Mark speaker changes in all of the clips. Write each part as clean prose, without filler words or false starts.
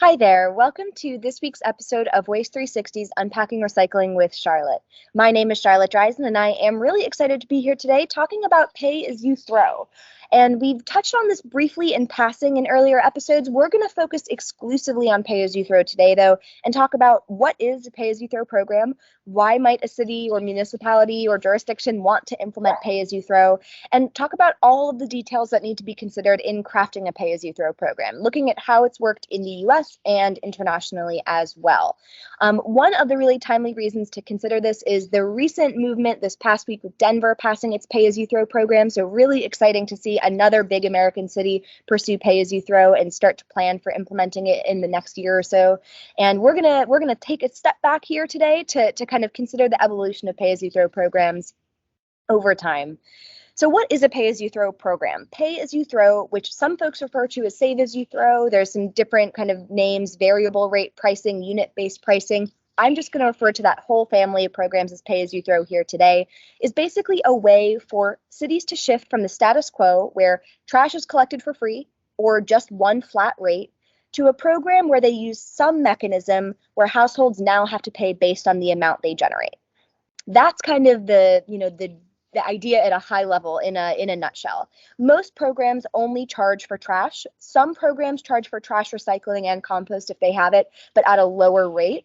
Speaker 1: Hi there. Welcome to this week's episode of Waste 360's Unpacking Recycling with Charlotte. My name is Charlotte Dreisen, and I am really excited to be here today talking about Pay-As-You-Throw. And we've touched on this briefly in passing in earlier episodes. We're going to focus exclusively on Pay-As-You-Throw today, though, and talk about what is a Pay-As-You-Throw program, why might a city or municipality or jurisdiction want to implement Pay-As-You-Throw, and talk about all of the details that need to be considered in crafting a Pay-As-You-Throw program, looking at how it's worked in the US and internationally as well. One of the really timely reasons to consider this is the recent movement this past week with Denver passing its Pay-As-You-Throw program, so really exciting to see another big American city pursue Pay-As-You-Throw and start to plan for implementing it in the next year or so. And we're gonna take a step back here today to kind of consider the evolution of Pay-As-You-Throw programs over time. So what is a Pay-As-You-Throw program? Pay-As-You-Throw, which some folks refer to as Save-As-You-Throw, there's some different kind of names, variable rate pricing, unit-based pricing. I'm just going to refer to that whole family of programs as Pay-As-You-Throw here today, is basically a way for cities to shift from the status quo where trash is collected for free or just one flat rate to a program where they use some mechanism where households now have to pay based on the amount they generate. That's kind of the idea at a high level in a nutshell. Most programs only charge for trash. Some programs charge for trash recycling and compost if they have it, but at a lower rate.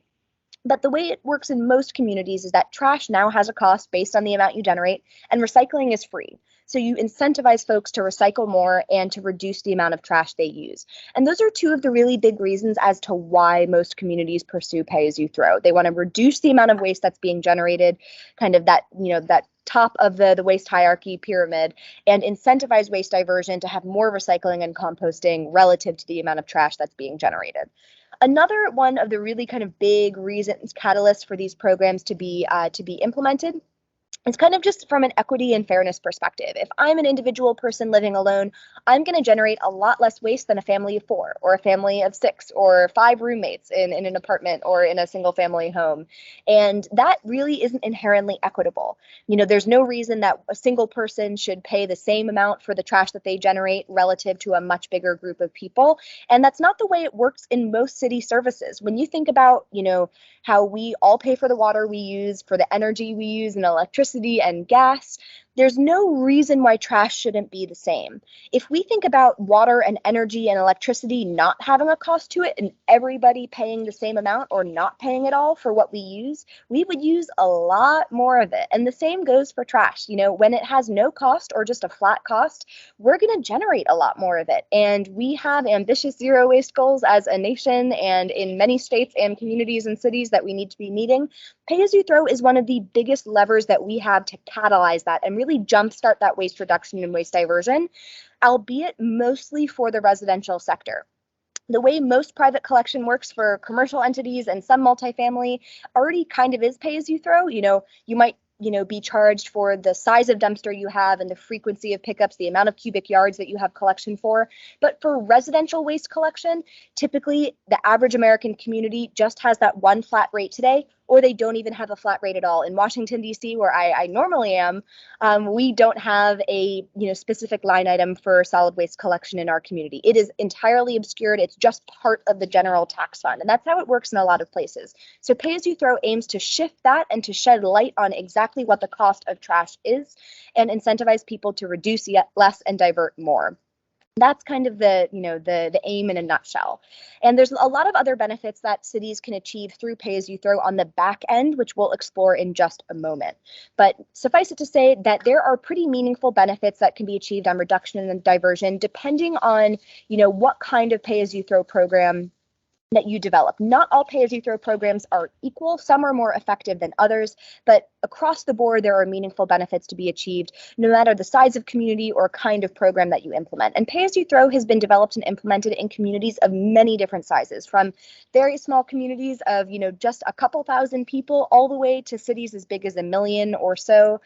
Speaker 1: But the way it works in most communities is that trash now has a cost based on the amount you generate, and recycling is free. So you incentivize folks to recycle more and to reduce the amount of trash they use. And those are two of the really big reasons as to why most communities pursue Pay-As-You-Throw. They want to reduce the amount of waste that's being generated, kind of that top of the waste hierarchy pyramid, and incentivize waste diversion to have more recycling and composting relative to the amount of trash that's being generated. Another one of the really kind of big reasons, catalysts for these programs to be implemented, it's kind of just from an equity and fairness perspective. If I'm an individual person living alone, I'm going to generate a lot less waste than a family of 4 or a family of 6 or 5 roommates in an apartment or in a single family home. And that really isn't inherently equitable. There's no reason that a single person should pay the same amount for the trash that they generate relative to a much bigger group of people. And that's not the way it works in most city services. When you think about, how we all pay for the water we use, for the energy we use, and electricity and gas, there's no reason why trash shouldn't be the same. If we think about water and energy and electricity not having a cost to it and everybody paying the same amount or not paying at all for what we use, we would use a lot more of it. And the same goes for trash. When it has no cost or just a flat cost, we're going to generate a lot more of it. And we have ambitious zero waste goals as a nation and in many states and communities and cities that we need to be meeting. Pay-As-You-Throw is one of the biggest levers that we have to catalyze that and really jumpstart that waste reduction and waste diversion, albeit mostly for the residential sector. The way most private collection works for commercial entities and some multifamily already kind of is Pay-As-You-Throw. You might be charged for the size of dumpster you have and the frequency of pickups, the amount of cubic yards that you have collection for. But for residential waste collection, typically the average American community just has that one flat rate today, or they don't even have a flat rate at all. In Washington, D.C., where I normally am, we don't have a specific line item for solid waste collection in our community. It is entirely obscured. It's just part of the general tax fund. And that's how it works in a lot of places. So Pay-As-You-Throw aims to shift that and to shed light on exactly what the cost of trash is and incentivize people to reduce yet less and divert more. That's kind of the aim in a nutshell. And there's a lot of other benefits that cities can achieve through Pay-As-You-Throw on the back end, which we'll explore in just a moment. But suffice it to say that there are pretty meaningful benefits that can be achieved on reduction and diversion, depending on, what kind of Pay-As-You-Throw program that you develop. Not all Pay-As-You-Throw programs are equal. Some are more effective than others, but across the board, there are meaningful benefits to be achieved, no matter the size of community or kind of program that you implement. And Pay-As-You-Throw has been developed and implemented in communities of many different sizes, from very small communities of, just a couple thousand people all the way to cities as big as 1 million or so.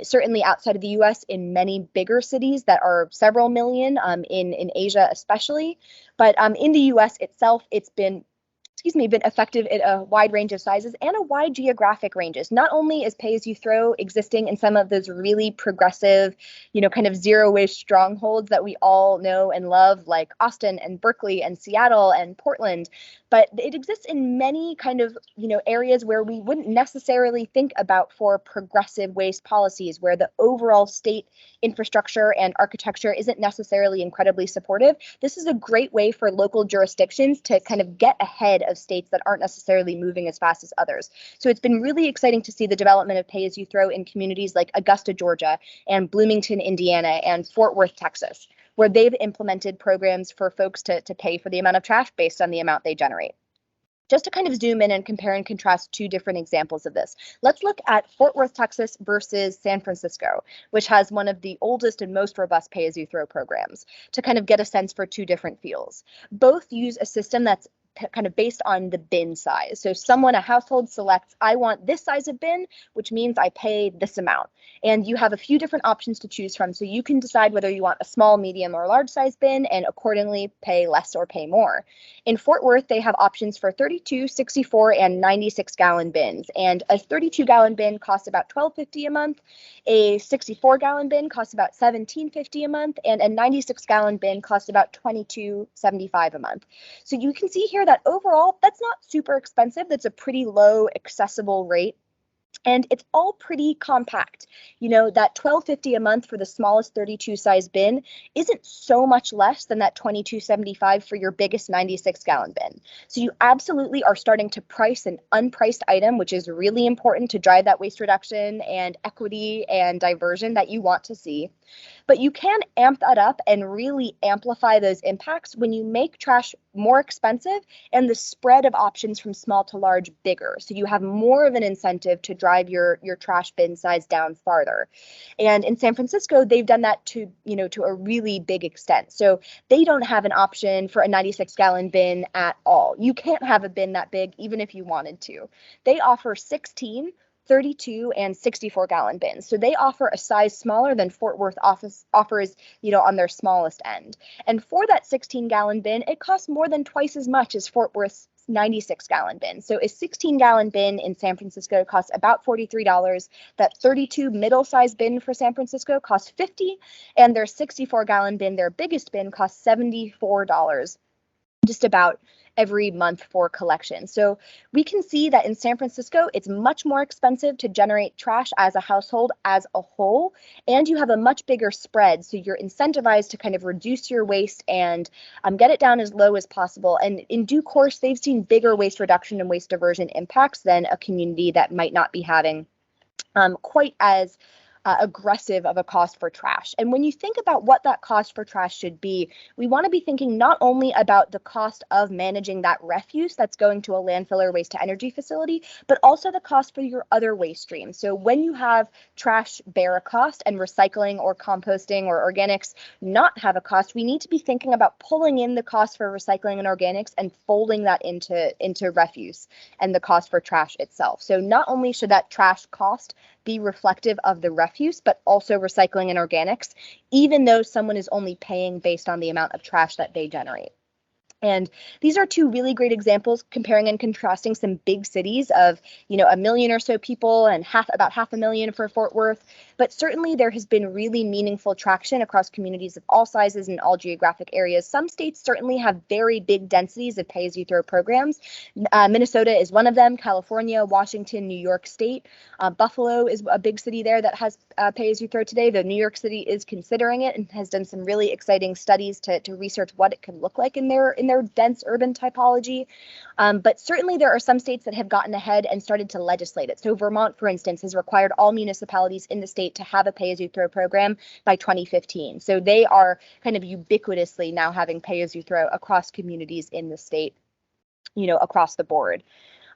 Speaker 1: Certainly outside of the US, in many bigger cities that are several million, in Asia especially. But in the US itself, it's been been effective at a wide range of sizes and a wide geographic ranges. Not only is Pay-as-you-throw existing in some of those really progressive, kind of zero waste strongholds that we all know and love, like Austin and Berkeley and Seattle and Portland, but it exists in many kind of, areas where we wouldn't necessarily think about for progressive waste policies, where the overall state infrastructure and architecture isn't necessarily incredibly supportive. This is a great way for local jurisdictions to kind of get ahead of states that aren't necessarily moving as fast as others. So it's been really exciting to see the development of Pay-as-you-throw in communities like Augusta, Georgia, and Bloomington, Indiana, and Fort Worth, Texas, where they've implemented programs for folks to pay for the amount of trash based on the amount they generate. Just to kind of zoom in and compare and contrast two different examples of this, let's look at Fort Worth, Texas versus San Francisco, which has one of the oldest and most robust pay-as-you-throw programs, to kind of get a sense for two different feels. Both use a system that's kind of based on the bin size. So a household selects, I want this size of bin, which means I pay this amount. And you have a few different options to choose from. So you can decide whether you want a small, medium, or large size bin and accordingly pay less or pay more. In Fort Worth, they have options for 32, 64, and 96 gallon bins. And a 32-gallon bin costs about $12.50 a month. A 64-gallon bin costs about $17.50 a month. And a 96-gallon bin costs about $22.75 a month. So you can see here that overall, that's not super expensive. That's a pretty low accessible rate. And it's all pretty compact. That $12.50 a month for the smallest 32 size bin isn't so much less than that $22.75 for your biggest 96-gallon bin. So you absolutely are starting to price an unpriced item, which is really important to drive that waste reduction and equity and diversion that you want to see. But you can amp that up and really amplify those impacts when you make trash more expensive and the spread of options from small to large bigger. So you have more of an incentive to drive your trash bin size down farther. And in San Francisco, they've done that to a really big extent. So they don't have an option for a 96-gallon bin at all. You can't have a bin that big even if you wanted to. They offer 16, 32, and 64-gallon bins. So they offer a size smaller than Fort Worth offers, on their smallest end. And for that 16-gallon bin, it costs more than twice as much as Fort Worth's 96-gallon bin. So a 16-gallon bin in San Francisco costs about $43. That 32 middle-sized bin for San Francisco costs $50, and their 64-gallon bin, their biggest bin, costs $74, just about every month for collection. So we can see that in San Francisco, it's much more expensive to generate trash as a household as a whole, and you have a much bigger spread. So you're incentivized to kind of reduce your waste and get it down as low as possible. And in due course, they've seen bigger waste reduction and waste diversion impacts than a community that might not be having quite as aggressive of a cost for trash. And when you think about what that cost for trash should be, we want to be thinking not only about the cost of managing that refuse that's going to a landfill or waste to energy facility, but also the cost for your other waste streams. So when you have trash bear a cost and recycling or composting or organics not have a cost, we need to be thinking about pulling in the cost for recycling and organics and folding that into refuse and the cost for trash itself. So not only should that trash cost be reflective of the refuse, but also recycling and organics, even though someone is only paying based on the amount of trash that they generate. And these are two really great examples comparing and contrasting some big cities of, 1 million or so people and about 500,000 for Fort Worth. But certainly there has been really meaningful traction across communities of all sizes and all geographic areas. Some states certainly have very big densities of pay-as-you-throw programs. Minnesota is one of them, California, Washington, New York State. Buffalo is a big city there that has pay-as-you-throw today, though New York City is considering it and has done some really exciting studies to research what it could look like in their dense urban typology. But certainly there are some states that have gotten ahead and started to legislate it. So Vermont, for instance, has required all municipalities in the state to have a pay-as-you-throw program by 2015. So they are kind of ubiquitously now having pay-as-you-throw across communities in the state, across the board.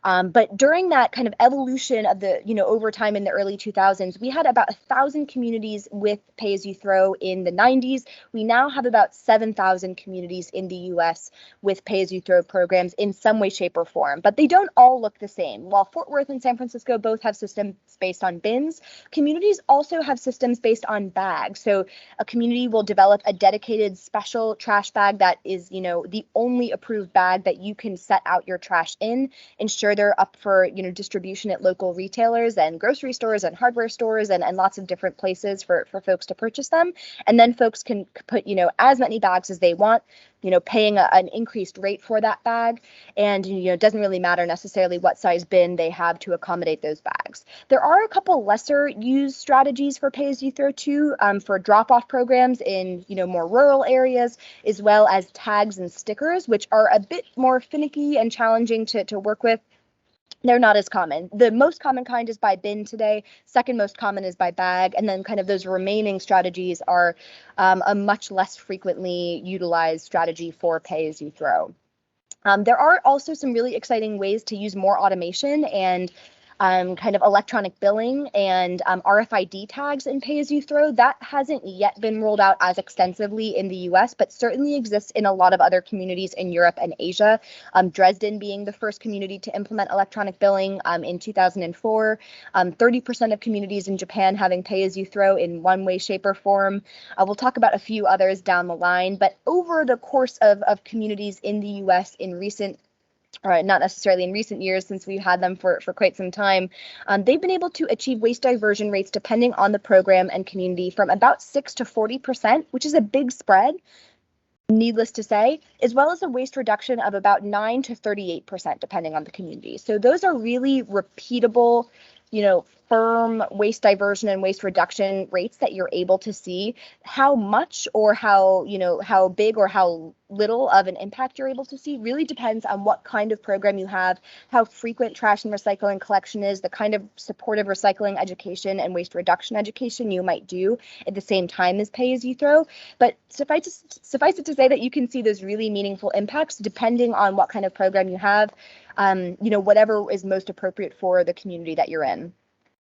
Speaker 1: But during that kind of evolution of the, over time in the early 2000s, we had about 1,000 communities with Pay-As-You-Throw in the 90s. We now have about 7,000 communities in the US with Pay-As-You-Throw programs in some way, shape, or form. But they don't all look the same. While Fort Worth and San Francisco both have systems based on bins, communities also have systems based on bags. So a community will develop a dedicated special trash bag that is, the only approved bag that you can set out your trash in, ensure they're up for, distribution at local retailers and grocery stores and hardware stores and lots of different places for folks to purchase them. And then folks can put, as many bags as they want, paying an increased rate for that bag. And, it doesn't really matter necessarily what size bin they have to accommodate those bags. There are a couple lesser used strategies for Pay-As-You-Throw too, for drop-off programs in, more rural areas, as well as tags and stickers, which are a bit more finicky and challenging to work with. They're not as common. The most common kind is by bin today. Second most common is by bag. And then kind of those remaining strategies are a much less frequently utilized strategy for Pay-As-You-Throw. There are also some really exciting ways to use more automation and kind of electronic billing and RFID tags in Pay-As-You-Throw. That hasn't yet been rolled out as extensively in the US, but certainly exists in a lot of other communities in Europe and Asia. Dresden being the first community to implement electronic billing in 2004. 30% of communities in Japan having Pay-As-You-Throw in one way, shape, or form. We'll talk about a few others down the line, but over the course of communities in the US in recent, not necessarily in recent years since we've had them for quite some time, they've been able to achieve waste diversion rates depending on the program and community from about 6 to 40%, which is a big spread, needless to say, as well as a waste reduction of about 9 to 38% depending on the community. So those are really repeatable, firm waste diversion and waste reduction rates that you're able to see. How much or how big or how little of an impact you're able to see really depends on what kind of program you have, how frequent trash and recycling collection is, the kind of supportive recycling education and waste reduction education you might do at the same time as Pay-As-You-Throw. But suffice it to say that you can see those really meaningful impacts depending on what kind of program you have, whatever is most appropriate for the community that you're in.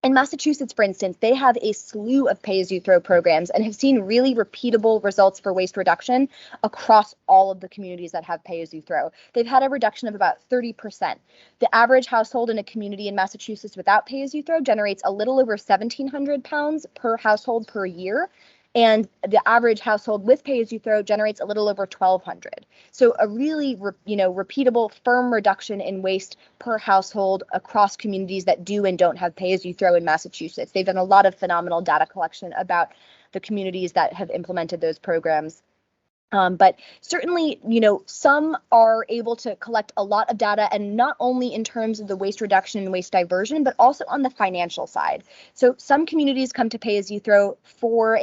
Speaker 1: In Massachusetts, for instance, they have a slew of Pay-As-You-Throw programs and have seen really repeatable results for waste reduction across all of the communities that have Pay-As-You-Throw. They've had a reduction of about 30%. The average household in a community in Massachusetts without Pay-As-You-Throw generates a little over 1,700 pounds per household per year. And the average household with Pay-As-You-Throw generates a little over 1,200. So a really, repeatable, firm reduction in waste per household across communities that do and don't have Pay-As-You-Throw in Massachusetts. They've done a lot of phenomenal data collection about the communities that have implemented those programs. But certainly, some are able to collect a lot of data, and not only in terms of the waste reduction and waste diversion, but also on the financial side. So some communities come to Pay-As-You-Throw for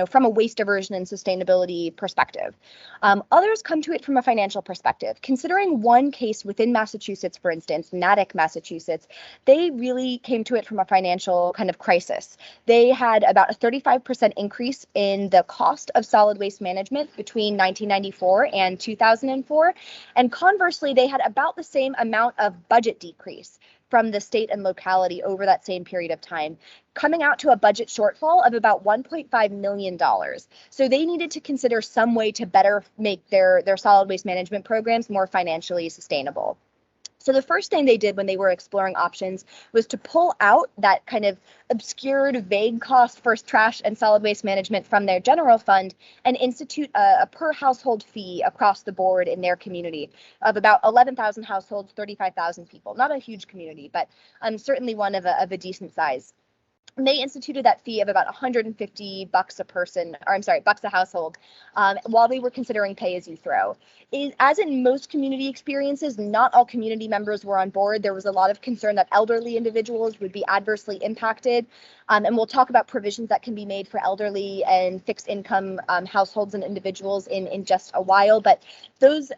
Speaker 1: from a waste diversion and sustainability perspective. Others come to it from a financial perspective. Considering one case within Massachusetts, for instance, Natick, Massachusetts, they really came to it from a financial kind of crisis. They had about a 35% increase in the cost of solid waste management between 1994 and 2004. And conversely, they had about the same amount of budget decrease from the state and locality over that same period of time, coming out to a budget shortfall of about $1.5 million. So they needed to consider some way to better make their solid waste management programs more financially sustainable. So the first thing they did when they were exploring options was to pull out that kind of obscured, vague cost for trash and solid waste management from their general fund and institute a per household fee across the board in their community of about 11,000 households, 35,000 people. Not a huge community, but certainly one of a decent size. They instituted that fee of about $150 a person, or I'm sorry, bucks a household, while they were considering Pay-As-You-Throw. As in most community experiences, not all community members were on board. There was a lot of concern that elderly individuals would be adversely impacted. And we'll talk about provisions that can be made for elderly and fixed income households and individuals in just a while. But those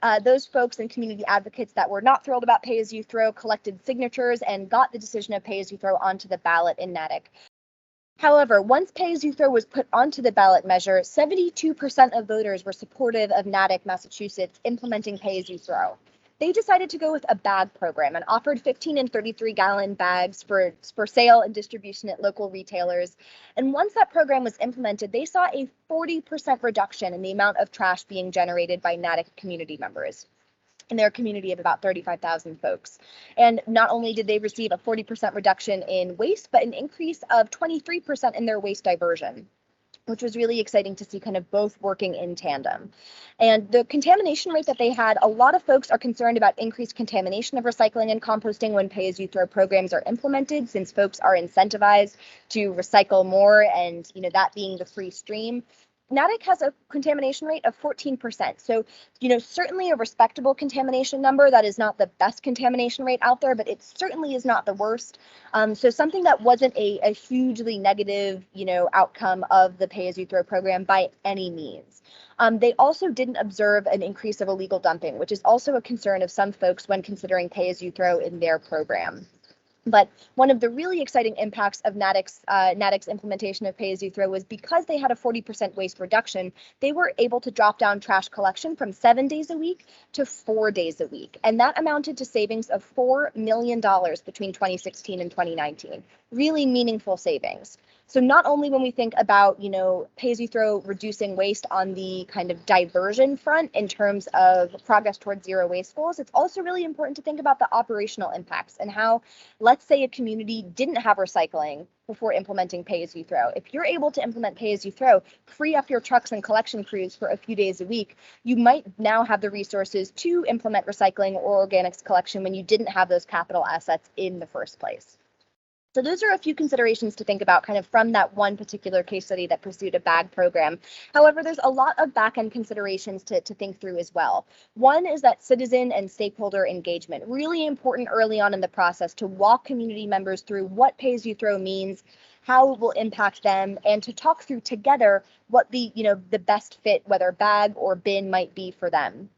Speaker 1: folks and community advocates that were not thrilled about Pay-As-You-Throw collected signatures and got the decision of Pay-As-You-Throw onto the ballot in Natick. However, once Pay-As-You-Throw was put onto the ballot measure, 72% of voters were supportive of Natick, Massachusetts, implementing Pay-As-You-Throw. they decided to go with a bag program and offered 15 and 33-gallon bags for sale and distribution at local retailers. And once that program was implemented, they saw a 40% reduction in the amount of trash being generated by Natick community members in their community of about 35,000 folks. And not only did they receive a 40% reduction in waste, but an increase of 23% in their waste diversion, which was really exciting to see kind of both working in tandem. And the contamination rate that they had, a lot of folks are concerned about increased contamination of recycling and composting when pay-as-you-throw programs are implemented, since folks are incentivized to recycle more, and that being the free stream. Natick has a contamination rate of 14%. So, certainly a respectable contamination number. That is not the best contamination rate out there, but it certainly is not the worst. So something that wasn't a hugely negative, outcome of the pay-as-you-throw program by any means. They also didn't observe an increase of illegal dumping, which is also a concern of some folks when considering pay-as-you-throw in their program. But one of the really exciting impacts of Natick's implementation of pay-as-you-throw was because they had a 40% waste reduction, they were able to drop down trash collection from 7 days a week to 4 days a week. And that amounted to savings of $4 million between 2016 and 2019. Really meaningful savings. So not only when we think about, pay-as-you-throw reducing waste on the kind of diversion front in terms of progress towards zero waste goals, it's also really important to think about the operational impacts and how, let's say a community didn't have recycling before implementing pay-as-you-throw. If you're able to implement pay-as-you-throw, free up your trucks and collection crews for a few days a week, you might now have the resources to implement recycling or organics collection when you didn't have those capital assets in the first place. So those are a few considerations to think about kind of from that one particular case study that pursued a bag program. However, there's a lot of back-end considerations to think through as well. One is that citizen and stakeholder engagement, really important early on in the process to walk community members through what pay-as-you-throw means, how it will impact them, and to talk through together what the best fit, whether bag or bin, might be for them.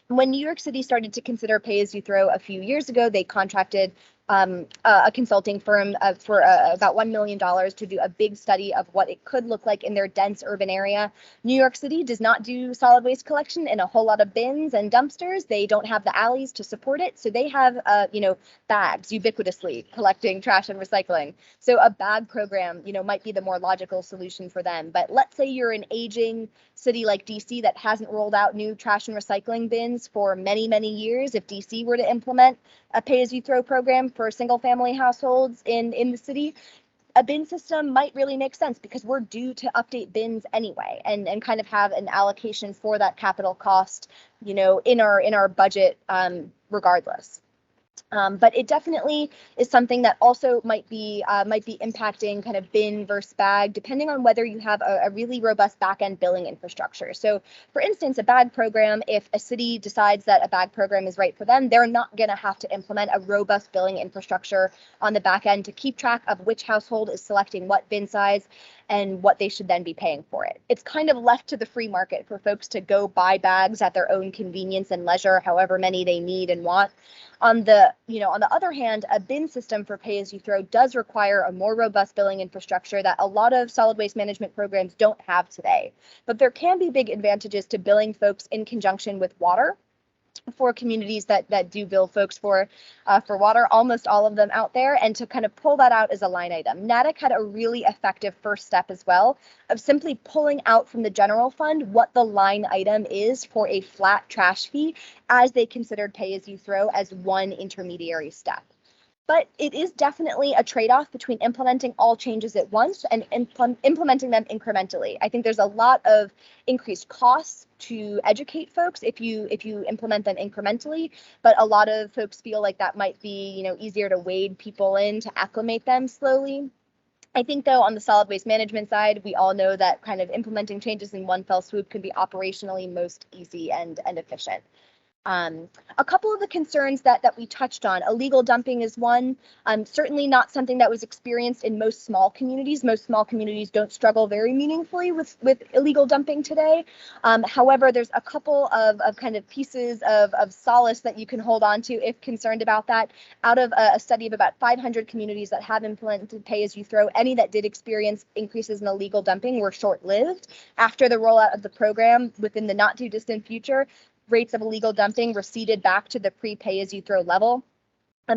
Speaker 1: When New York City started to consider pay-as-you-throw a few years ago, they contracted a consulting firm for about $1 million to do a big study of what it could look like in their dense urban area. New York City does not do solid waste collection in a whole lot of bins and dumpsters. They don't have the alleys to support it, so they have bags ubiquitously collecting trash and recycling. So a bag program might be the more logical solution for them. But let's say you're an aging city like DC that hasn't rolled out new trash and recycling bins for many, many years. If DC were to implement a pay-as-you-throw program for single-family households in the city, a bin system might really make sense because we're due to update bins anyway, and kind of have an allocation for that capital cost, in our budget, regardless. But it definitely is something that also might be impacting kind of bin versus bag, depending on whether you have a really robust back-end billing infrastructure. So, for instance, a bag program, if a city decides that a bag program is right for them, they're not going to have to implement a robust billing infrastructure on the back end to keep track of which household is selecting what bin size and what they should then be paying for it. It's kind of left to the free market for folks to go buy bags at their own convenience and leisure, however many they need and want. On the other hand, a bin system for pay-as-you-throw does require a more robust billing infrastructure that a lot of solid waste management programs don't have today. But there can be big advantages to billing folks in conjunction with water. For communities that do bill folks for water, almost all of them out there, and to kind of pull that out as a line item. Natick had a really effective first step as well of simply pulling out from the general fund what the line item is for a flat trash fee as they considered pay-as-you-throw as one intermediary step. But it is definitely a trade-off between implementing all changes at once and implementing them incrementally. I think there's a lot of increased costs to educate folks if you implement them incrementally, but a lot of folks feel like that might be easier to wade people in to acclimate them slowly. I think, though, on the solid waste management side, we all know that kind of implementing changes in one fell swoop can be operationally most easy and efficient. A couple of the concerns that we touched on, illegal dumping is one, certainly not something that was experienced in most small communities. Most small communities don't struggle very meaningfully with illegal dumping today. However, there's a couple of kind of pieces of solace that you can hold on to if concerned about that. Out of a study of about 500 communities that have implemented pay-as-you-throw, any that did experience increases in illegal dumping were short-lived. After the rollout of the program within the not too distant future, rates of illegal dumping receded back to the pre-pay-as-you-throw level.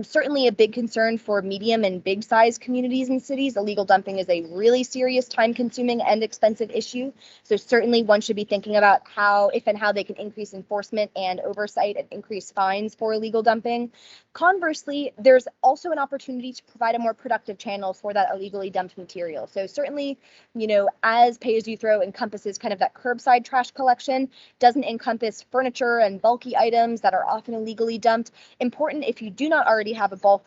Speaker 1: Certainly a big concern for medium and big size communities and cities. Illegal dumping is a really serious, time consuming and expensive issue. So certainly one should be thinking about how, if and how they can increase enforcement and oversight and increase fines for illegal dumping. Conversely, there's also an opportunity to provide a more productive channel for that illegally dumped material. So certainly, as pay-as-you-throw encompasses kind of that curbside trash collection, doesn't encompass furniture and bulky items that are often illegally dumped. Important, if you do not already have a bulk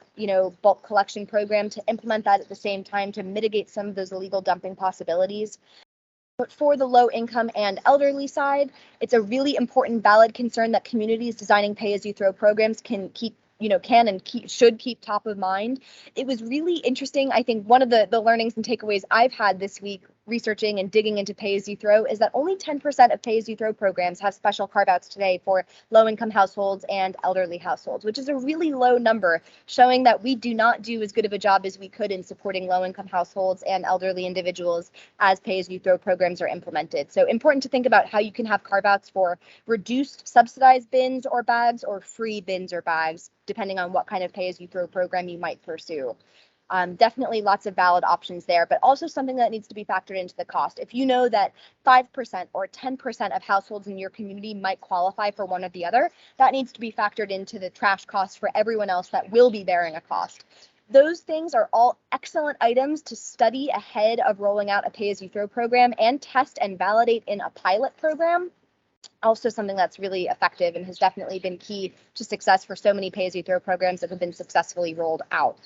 Speaker 1: collection program, to implement that at the same time to mitigate some of those illegal dumping possibilities. But for the low income and elderly side, it's a really important, valid concern that communities designing pay-as-you-throw programs should keep top of mind. It was really interesting. I think one of the learnings and takeaways I've had this week researching and digging into pay-as-you-throw is that only 10% of pay-as-you-throw programs have special carve-outs today for low-income households and elderly households, which is a really low number, showing that we do not do as good of a job as we could in supporting low-income households and elderly individuals as pay-as-you-throw programs are implemented. So important to think about how you can have carve-outs for reduced subsidized bins or bags or free bins or bags, depending on what kind of pay-as-you-throw program you might pursue. Definitely lots of valid options there, but also something that needs to be factored into the cost. If you know that 5% or 10% of households in your community might qualify for one or the other, that needs to be factored into the trash cost for everyone else that will be bearing a cost. Those things are all excellent items to study ahead of rolling out a pay-as-you-throw program and test and validate in a pilot program. Also something that's really effective and has definitely been key to success for so many pay-as-you-throw programs that have been successfully rolled out.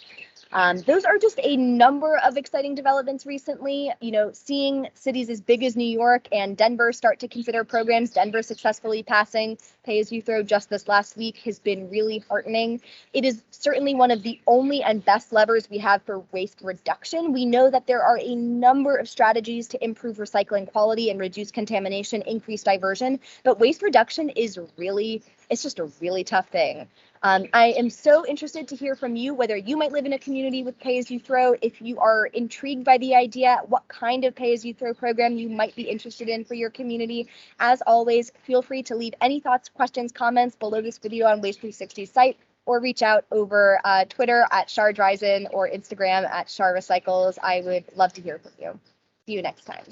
Speaker 1: Those are just a number of exciting developments recently. Seeing cities as big as New York and Denver start to consider programs, Denver successfully passing pay-as-you-throw just this last week, has been really heartening. It is certainly one of the only and best levers we have for waste reduction. We know that there are a number of strategies to improve recycling quality and reduce contamination, increase diversion, but waste reduction is it's just a really tough thing. I am so interested to hear from you, whether you might live in a community with pay-as-you-throw, if you are intrigued by the idea, what kind of pay-as-you-throw program you might be interested in for your community. As always, feel free to leave any thoughts, questions, comments below this video on Waste360's site, or reach out over Twitter at @SharDryzen or Instagram at SharRecycles. I would love to hear from you. See you next time.